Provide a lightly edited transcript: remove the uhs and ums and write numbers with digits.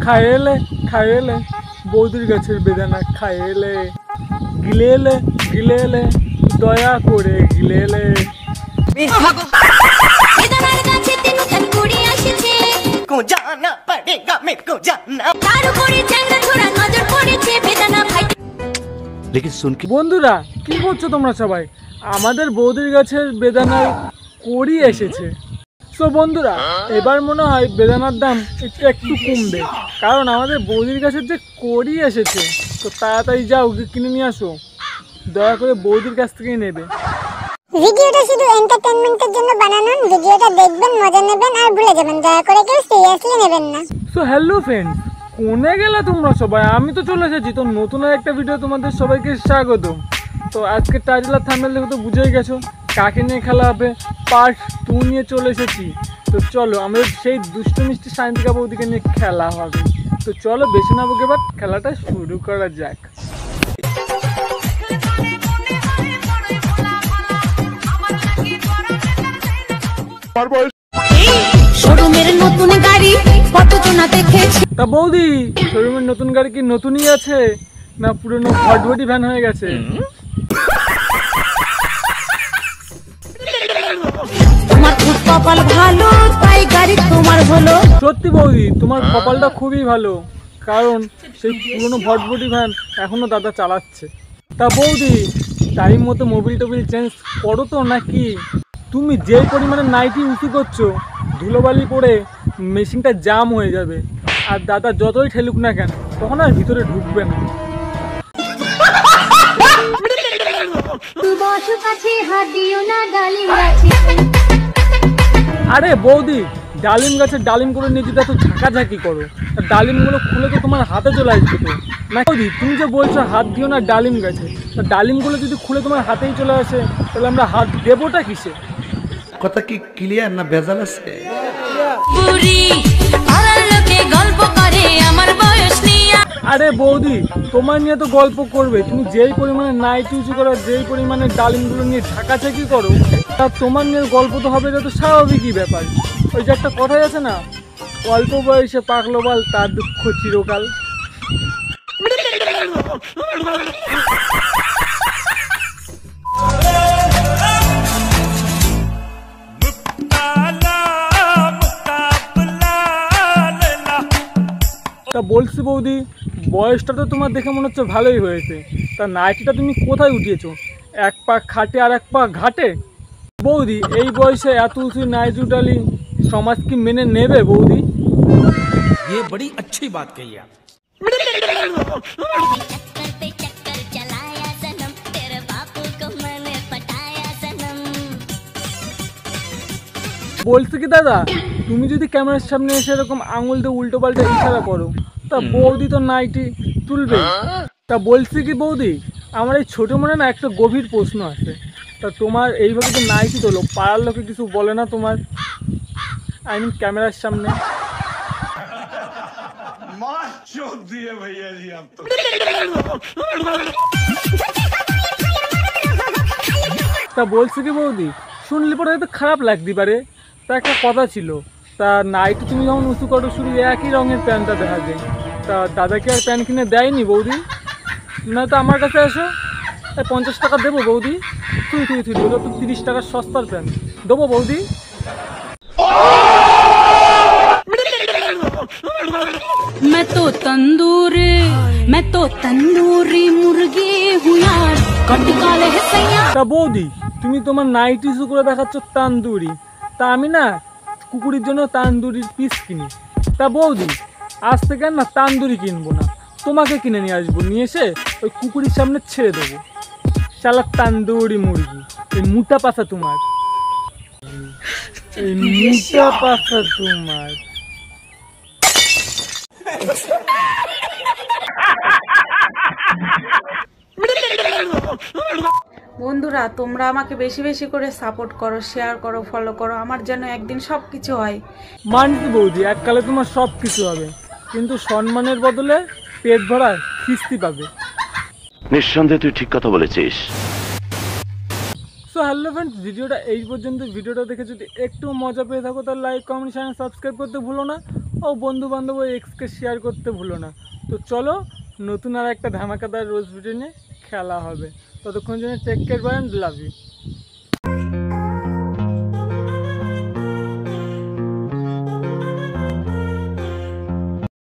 খায়েলে খায়েলে বৌদির গাছের বেদানা খায়েলে গিলেলে গিলেলে দয়া করে গিলেলে। বন্ধুরা কি করছো তোমরা সবাই? আমাদের বৌদির গাছের বেদানার কড়ি এসেছে। তো বন্ধুরা এবার মনে হয় বেদানার দাম একটু কমবে, কারণ আমাদের বৌদির গাছের যে কড়ি এসেছে। তো তাড়াতাড়ি যাও কিনে নিয়ে আসো, দয়া করে বৌদির কাছ থেকেই নেবে। ভিডিওটা শুধু এন্টারটেইনমেন্টের জন্য বানানো, ভিডিওটা দেখবেন, মজা নেবেন আর ভুলে যাবেন, দয়া করে কেউ সিরিয়াসলি নেবেন না। সো হ্যালো ফ্রেন্ডস, কোনে গেলে তোমরা সবাই? আমি তো চলে এসেছি। তো নতুন একটা ভিডিও তোমাদের সবাইকে স্বাগত। তো আজকে টাইটেল আর থাম্বনেল দেখে তো বুঝেই গেছো কাকে নিয়ে খেলা হবে। পার্ট 2 নিয়ে চলে এসেছি। তো চলো আমাদের সেই দুষ্ট মিষ্টি সায়ন্তিকা বৌদিকে নিয়ে খেলা হবে। তো চলো বেশি না বকে এবার খেলাটা শুরু করা যাক। তা বৌদি, শোরুমের নতুন গাড়ি কি নতুনই আছে না পুরনো ভটভটি ভ্যান হয়ে গেছে? কপাল ভালো তাই গাড়ি তোমার হলো। সত্যি বৌদি তোমার কপালটা খুবই ভালো, কারণ সেই পুরনো ভটভটি ভ্যান এখনো দাদা চালাচ্ছে। তা বৌদি টাইম মতো মোবিল টোবিল চেঞ্জ করো তো নাকি? তুমি যে পরিমাণে নাইটি উঁচু করছো, ধুলোবালি পড়ে মেশিনটা জাম হয়ে যাবে, আর দাদা যতই ঠেলুক না কেন তখন আর ভিতরে ঢুকবে না। আরে বৌদি ডালিম গাছের ডালিম করে নিয়ে যদি এত ঝাঁকাঝাঁকি করো, ডালিমগুলো খুলে তো তোমার হাতে চলে আসবে তো না? বৌদি তুমি যে বলছো হাত দিও না ডালিম গাছে, ডালিমগুলো যদি খুলে তোমার হাতেই চলে আসে তাহলে আমরা হাত দেবোটা কিসে? কথা কি ক্লিয়ার না ভেজাল আছে? আরে বৌদি তোমার নিয়ে তো গল্প করবে, তুমি যেই পরিমাণে নাইট ইউজ করো, যেই পরিমাণে ডালিমগুলো নিয়ে ঝাঁকাঝাঁকি করো, তা তোমার নিয়ে গল্প তো হবে, এটা তো স্বাভাবিকই ব্যাপার। ওই যে একটা কথাই আছে না, অল্প বয়সে পাকলো বাল তার দুঃখ চিরকাল। তা বলছি বৌদি বয়সটা তো তোমার দেখে মনে হচ্ছে ভালোই হয়েছে, তা নাইটিটা তুমি কোথায় উঠিয়েছো? এক পা খাটে আর এক পা ঘাটে? বৌদি এই বয়সে এত উঁচু নাইটি উঠালি সমাজ কি মেনে নেবে বৌদি? ये बड़ी अच्छी बात कही आप। বলছি কি দাদা, তুমি যদি ক্যামেরার সামনে এসে এরকম আঙুল দিয়ে উল্টো পাল্টা ইশারা করো তা বৌদি তো নাইটি তুলবে। তা বলছি কি বৌদি, আমার এই ছোটো মনে না একটা গভীর প্রশ্ন আছে। তা তোমার এইভাবে তো নাইটি তোলো, পাড়ার লোকে কিছু বলে না তোমার? আই মিন ক্যামেরার সামনে। তা বলছি কি বৌদি, শুনলি পরে হয়তো খারাপ লাগতে পারে, তা একটা কথা ছিল, তা নাইটি তুমি যখন উঁচু করো শুধু একই রঙের প্যান্টটা দেখা যায়, তা দাদাকে আর প্যান্ট কিনে দেয়নি বৌদি? না তো আমার কাছে আসো, 50 টাকা দেবো বৌদি। তুই তুই তুই ওটা তো 30 টাকার সস্তার প্যান্ট দেবো বৌদি। मैं तो तंदूरी मुर्गी हूँ यार, कट काले है सैया। তা বৌদি তুমি তোমার নাইটি ইস্যু করে দেখাচ্ছ তান্দুরি, তা আমি না কুকুরের জন্য তান্দুরির পিস কিনি। তা বৌদি আজ থেকে না তান্দুরি কিনবো না, তোমাকে কিনে নিয়ে আসবো, নিয়ে এসে ওই কুকুরের সামনে ছেড়ে দেবো। শালা তান্দুরি মুরগি, এই মোটা পাছা তোমার, এই মোটা পাছা তোমার। বন্ধুরা তোমরা আমাকে বেশি বেশি করে সাপোর্ট করো, শেয়ার করো, ফলো করো, আমার যেন একদিন সব কিছু হয়। মানছি বৌদি এককালে তোমার সব কিছু হবে, কিন্তু সম্মানের বদলে পেট ভরা খিস্তি পাবে। নিঃসন্দেহে তুই ঠিক কথা বলেছিস। সো হ্যালো ফ্রেন্ডস, ভিডিওটা এই পর্যন্ত। ভিডিওটা দেখে যদি একটু মজা পেয়ে থাকো তাহলে লাইক, কমেন্ট, শেয়ার, সাবস্ক্রাইব করতে ভুলো না। ও বন্ধু বান্ধব এক্সকে শেয়ার করতে ভুলো না। তো চলো নতুন আর একটা ধামাকাদার রোজ ভিডিও নিয়ে খেলা হবে। ততক্ষণ জন্য take care bye and love you.